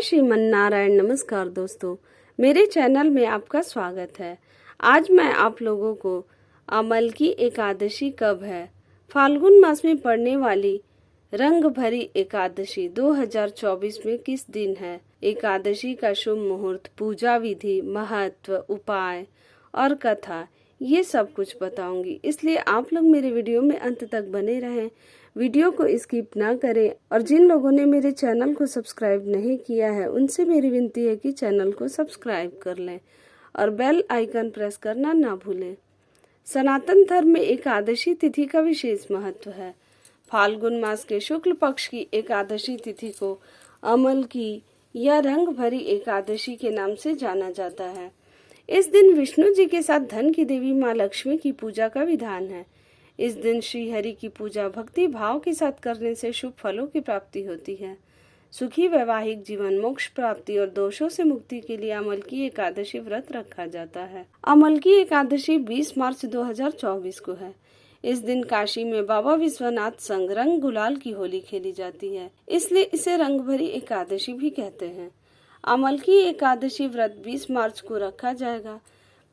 श्रीमन नारायण। नमस्कार दोस्तों, मेरे चैनल में आपका स्वागत है। आज मैं आप लोगों को अमलकी एकादशी कब है, फाल्गुन मास में पड़ने वाली रंग भरी एकादशी 2024 में किस दिन है, एकादशी का शुभ मुहूर्त, पूजा विधि, महत्व, उपाय और कथा, ये सब कुछ बताऊंगी। इसलिए आप लोग मेरे वीडियो में अंत तक बने रहें, वीडियो को स्किप ना करें। और जिन लोगों ने मेरे चैनल को सब्सक्राइब नहीं किया है उनसे मेरी विनती है कि चैनल को सब्सक्राइब कर लें और बेल आइकन प्रेस करना ना भूलें। सनातन धर्म में एकादशी तिथि का विशेष महत्व है। फाल्गुन मास के शुक्ल पक्ष की एकादशी तिथि को अमल की या रंग भरी एकादशी के नाम से जाना जाता है। इस दिन विष्णु जी के साथ धन की देवी माँ लक्ष्मी की पूजा का विधान है। इस दिन श्री हरि की पूजा भक्ति भाव के साथ करने से शुभ फलों की प्राप्ति होती है। सुखी वैवाहिक जीवन, मोक्ष प्राप्ति और दोषों से मुक्ति के लिए अमलकी एकादशी व्रत रखा जाता है। अमलकी एकादशी 20 मार्च 2024 को है। इस दिन काशी में बाबा विश्वनाथ संग रंग गुलाल की होली खेली जाती है, इसलिए इसे रंग भरी एकादशी भी कहते हैं। अमलकी एकादशी व्रत 20 मार्च को रखा जाएगा।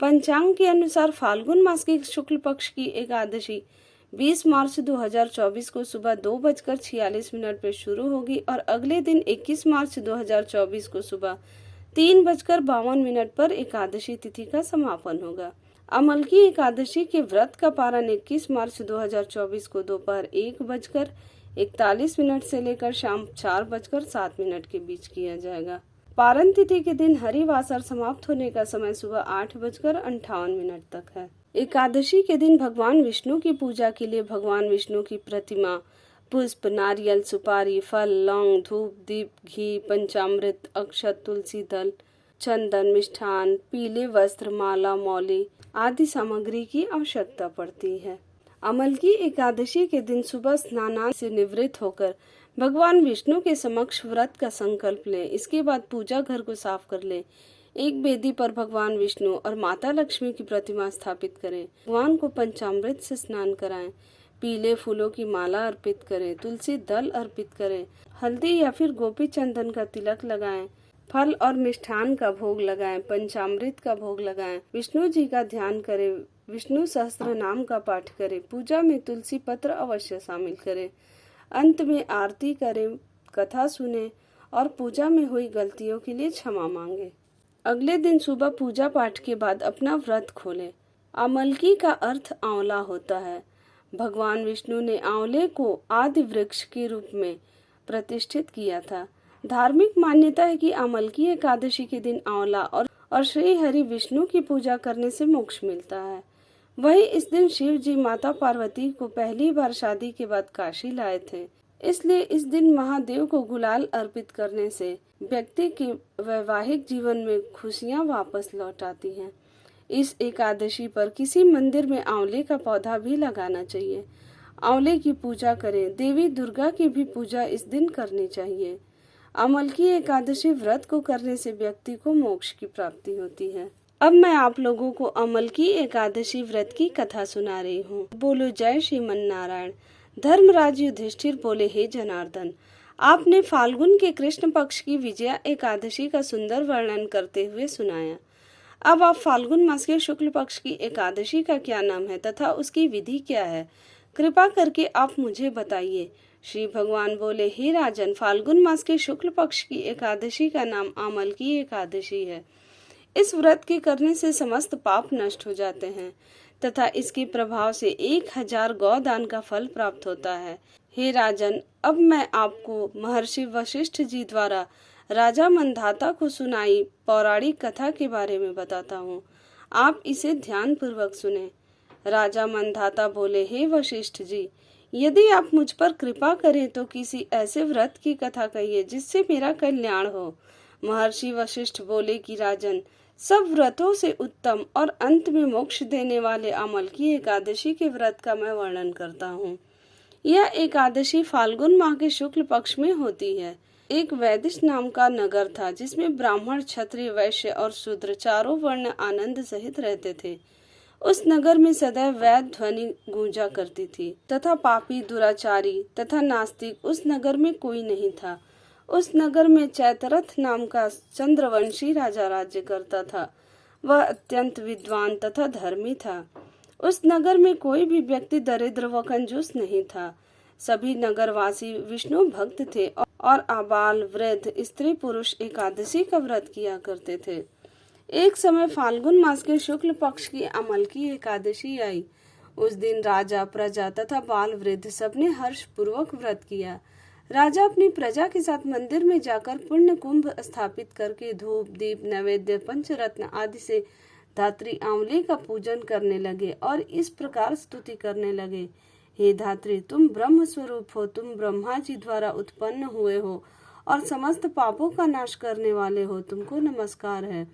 पंचांग के अनुसार फाल्गुन मास की शुक्ल पक्ष की एकादशी 20 मार्च 2024 को सुबह 2:46 पर शुरू होगी और अगले दिन 21 मार्च 2024 को सुबह 3:52 पर एकादशी तिथि का समापन होगा। अमलकी एकादशी के व्रत का पारण 21 मार्च 2024 को दोपहर 1:41 से लेकर शाम 4:07 के बीच किया जाएगा। पारण तिथि के दिन हरिवासर समाप्त होने का समय सुबह 8:58 तक है। एकादशी के दिन भगवान विष्णु की पूजा के लिए भगवान विष्णु की प्रतिमा, पुष्प, नारियल, सुपारी, फल, लौंग, धूप, दीप, घी, पंचामृत, अक्षत, तुलसी दल, चंदन, मिष्ठान, पीले वस्त्र, माला, मौली आदि सामग्री की आवश्यकता पड़ती है। अमलकी एकादशी के दिन सुबह स्नान से निवृत्त होकर भगवान विष्णु के समक्ष व्रत का संकल्प लें। इसके बाद पूजा घर को साफ कर लें। एक वेदी पर भगवान विष्णु और माता लक्ष्मी की प्रतिमा स्थापित करें। भगवान को पंचामृत से स्नान कराएं। पीले फूलों की माला अर्पित करें। तुलसी दल अर्पित करें। हल्दी या फिर गोपी चंदन का तिलक लगाएं। फल और मिष्ठान का भोग लगाएं। पंचामृत का भोग लगाएं। विष्णु जी का ध्यान करें। विष्णु सहस्त्र नाम का पाठ करें। पूजा में तुलसी पत्र अवश्य शामिल करें। अंत में आरती करें, कथा सुने और पूजा में हुई गलतियों के लिए क्षमा मांगे। अगले दिन सुबह पूजा पाठ के बाद अपना व्रत खोलें। अमलकी का अर्थ आंवला होता है। भगवान विष्णु ने आंवले को आदि वृक्ष के रूप में प्रतिष्ठित किया था। धार्मिक मान्यता है कि अमलकी एकादशी के दिन आंवला और श्री हरि विष्णु की पूजा करने से मोक्ष मिलता है। वही इस दिन शिव जी माता पार्वती को पहली बार शादी के बाद काशी लाए थे, इसलिए इस दिन महादेव को गुलाल अर्पित करने से व्यक्ति के वैवाहिक जीवन में खुशियां वापस लौट आती हैं। इस एकादशी पर किसी मंदिर में आंवले का पौधा भी लगाना चाहिए। आंवले की पूजा करें। देवी दुर्गा की भी पूजा इस दिन करनी चाहिए। अमलकी एकादशी व्रत को करने से व्यक्ति को मोक्ष की प्राप्ति होती है। अब मैं आप लोगों को अमलकी एकादशी व्रत की कथा सुना रही हूँ। बोलो जय श्रीमन नारायण। धर्मराज युधिष्ठिर बोले, हे जनार्दन, आपने फाल्गुन के कृष्ण पक्ष की विजया एकादशी का सुंदर वर्णन करते हुए सुनाया। अब आप फाल्गुन मास के शुक्ल पक्ष की एकादशी का क्या नाम है तथा उसकी विधि क्या है, कृपा करके आप मुझे बताइए। श्री भगवान बोले, हे राजन, फाल्गुन मास के शुक्ल पक्ष की एकादशी का नाम अमलकी एकादशी है। इस व्रत के करने से समस्त पाप नष्ट हो जाते हैं तथा इसके प्रभाव से 1000 गौदान का फल प्राप्त होता है। हे राजन, अब मैं आपको महर्षि वशिष्ठ जी द्वारा राजा मंधाता को सुनाई पौराणिक कथा के बारे में बताता हूँ। आप इसे ध्यान पूर्वक सुने। राजा मंधाता बोले, हे वशिष्ठ जी, यदि आप मुझ पर कृपा करें तो किसी ऐसे व्रत की कथा कहिए जिससे मेरा कल्याण हो। महर्षि वशिष्ठ बोले कि राजन, सब व्रतों से उत्तम और अंत में मोक्ष देने वाले अमलकी एकादशी के व्रत का मैं वर्णन करता हूँ। यह एकादशी फाल्गुन माह के शुक्ल पक्ष में होती है। एक वैदिश नाम का नगर था जिसमें ब्राह्मण, क्षत्रिय, वैश्य और शूद्र चारों वर्ण आनंद सहित रहते थे। उस नगर में सदैव वैद ध्वनि गूंजा करती थी तथा पापी, दुराचारी तथा नास्तिक उस नगर में कोई नहीं था। उस नगर में चैतरथ नाम का चंद्रवंशी राजा राज्य करता था। वह अत्यंत विद्वान तथा धर्मी था। उस नगर में कोई भी व्यक्ति दरिद्र व कंजूस नहीं था। सभी नगरवासी विष्णु भक्त थे और आबाल वृद्ध स्त्री पुरुष एकादशी का व्रत किया करते थे। एक समय फाल्गुन मास के शुक्ल पक्ष की अमल की एकादशी आई। उस दिन राजा, प्रजा तथा बाल वृद्ध सबने हर्ष पूर्वक व्रत किया। राजा अपनी प्रजा के साथ मंदिर में जाकर पुण्य कुंभ स्थापित करके धूप, दीप, नैवेद्य, पंचरत्न आदि से धात्री आंवले का पूजन करने लगे और इस प्रकार स्तुति करने लगे। हे धात्री, तुम ब्रह्म स्वरूप हो, तुम ब्रह्मा जी द्वारा उत्पन्न हुए हो और समस्त पापों का नाश करने वाले हो, तुमको नमस्कार है।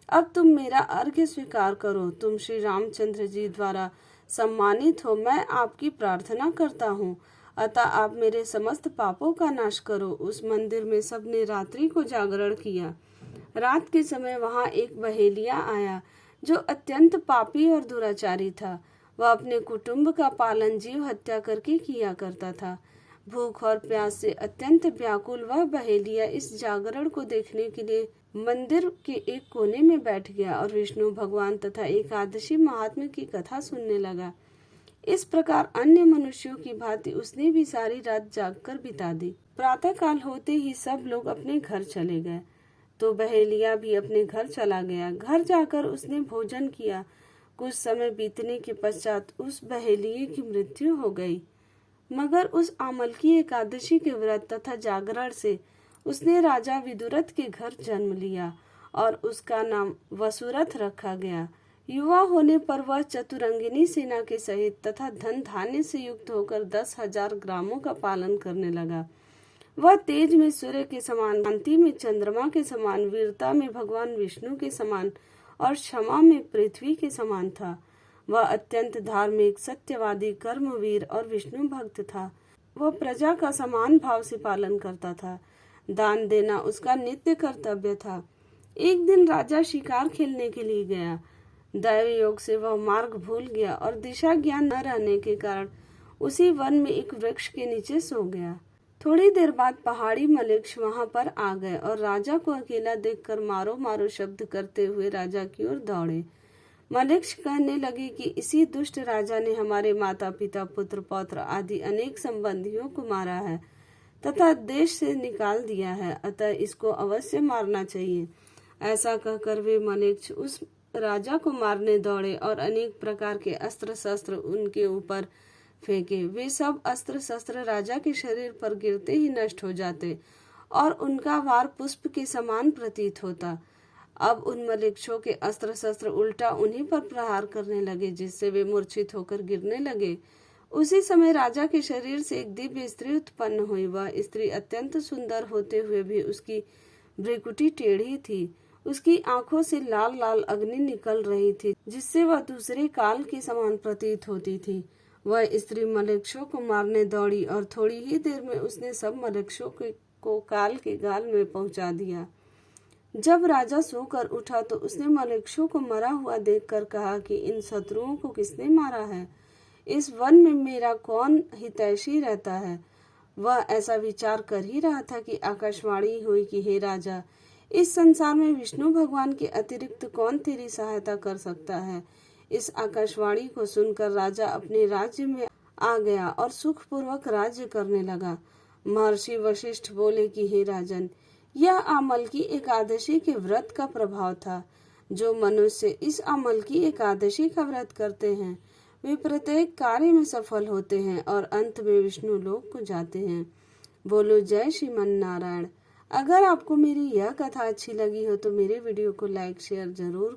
अब तुम मेरा अर्घ्य स्वीकार करो। तुम श्री रामचंद्र जी द्वारा सम्मानित हो, मैं आपकी प्रार्थना करता हूँ, अतः आप मेरे समस्त पापों का नाश करो। उस मंदिर में सबने रात्रि को जागरण किया। रात के समय वहां एक बहेलिया आया जो अत्यंत पापी और दुराचारी था। वह अपने कुटुंब का पालन जीव हत्या करके किया करता था। भूख और प्यास से अत्यंत व्याकुल वह बहेलिया इस जागरण को देखने के लिए मंदिर के एक कोने में बैठ गया और विष्णु भगवान तथा एकादशी महात्म्य की कथा सुनने लगा। इस प्रकार अन्य मनुष्यों की भांति उसने भी सारी रात जागकर बिता दी। प्रातः काल होते ही सब लोग अपने घर चले गए, तो बहेलिया भी अपने घर चला गया। घर जाकर उसने भोजन किया। कुछ समय बीतने के पश्चात उस बहेलिये की मृत्यु हो गई। मगर उस आमल की एकादशी के व्रत तथा जागरण से उसने राजा विदुरथ के घर जन्म लिया और उसका नाम वसुरथ रखा गया। युवा होने पर वह चतुरंगिनी सेना के सहित तथा धन धान्य से युक्त होकर 10,000 ग्रामों का पालन करने लगा। वह तेज में सूर्य के समान, कांति में चंद्रमा के समान, वीरता में भगवान विष्णु के समान और क्षमा में पृथ्वी के समान था। वह अत्यंत धार्मिक, सत्यवादी, कर्मवीर और विष्णु भक्त था। वह प्रजा का समान भाव से पालन करता था। दान देना उसका नित्य कर्तव्य था। एक दिन राजा शिकार खेलने के लिए गया। दैवी योग से वह मार्ग भूल गया और दिशा ज्ञान न रहने के कारण उसी वन में एक वृक्ष के नीचे सो गया। थोड़ी देर बाद पहाड़ी मलेक्ष वहां पर आ गए और राजा को अकेला देखकर मारो मारो शब्द करते हुए राजा की ओर दौड़े। मलेक्ष कहने लगे कि इसी दुष्ट राजा ने हमारे माता पिता, पुत्र पौत्र आदि अनेक संबंधियों को मारा है तथा देश से निकाल दिया है, अतः इसको अवश्य मारना चाहिए। ऐसा कहकर वे मलेक्ष उस राजा को मारने दौड़े और अनेक प्रकार के अस्त्र शस्त्र उनके ऊपर फेंके। वे सब अस्त्र शस्त्र राजा के शरीर पर गिरते ही नष्ट हो जाते और उनका वार पुष्प के समान प्रतीत होता। अब उन मलेक्षों के अस्त्र शस्त्र उल्टा उन्हीं पर प्रहार करने लगे, जिससे वे मूर्छित होकर गिरने लगे। उसी समय राजा के शरीर से एक दिव्य स्त्री उत्पन्न हुई। वह स्त्री अत्यंत सुंदर होते हुए भी उसकी भ्रुकुटी टेढ़ी थी। उसकी आंखों से लाल लाल अग्नि निकल रही थी, जिससे वह दूसरे काल के समान प्रतीत होती थी। वह स्त्री मलेक्षों को मारने दौड़ी और थोड़ी ही देर में उसने सब मलेक्षों को काल के गाल में पहुंचा दिया। जब राजा सोकर उठा तो उसने मलेक्षों को मरा हुआ देखकर कहा कि इन शत्रुओं को किसने मारा है? इस वन में मेरा कौन हितैषी रहता है? वह ऐसा विचार कर ही रहा था कि आकाशवाणी हुई कि हे राजा, इस संसार में विष्णु भगवान के अतिरिक्त कौन तेरी सहायता कर सकता है? इस आकाशवाणी को सुनकर राजा अपने राज्य में आ गया और सुखपूर्वक राज्य करने लगा। महर्षि वशिष्ठ बोले कि हे राजन, यह अमल की एकादशी के व्रत का प्रभाव था। जो मनुष्य इस अमल की एकादशी का व्रत करते हैं वे प्रत्येक कार्य में सफल होते हैं और अंत में विष्णु लोक को जाते हैं। बोलो जय श्रीमन नारायण। अगर आपको मेरी यह कथा अच्छी लगी हो तो मेरे वीडियो को लाइक शेयर जरूर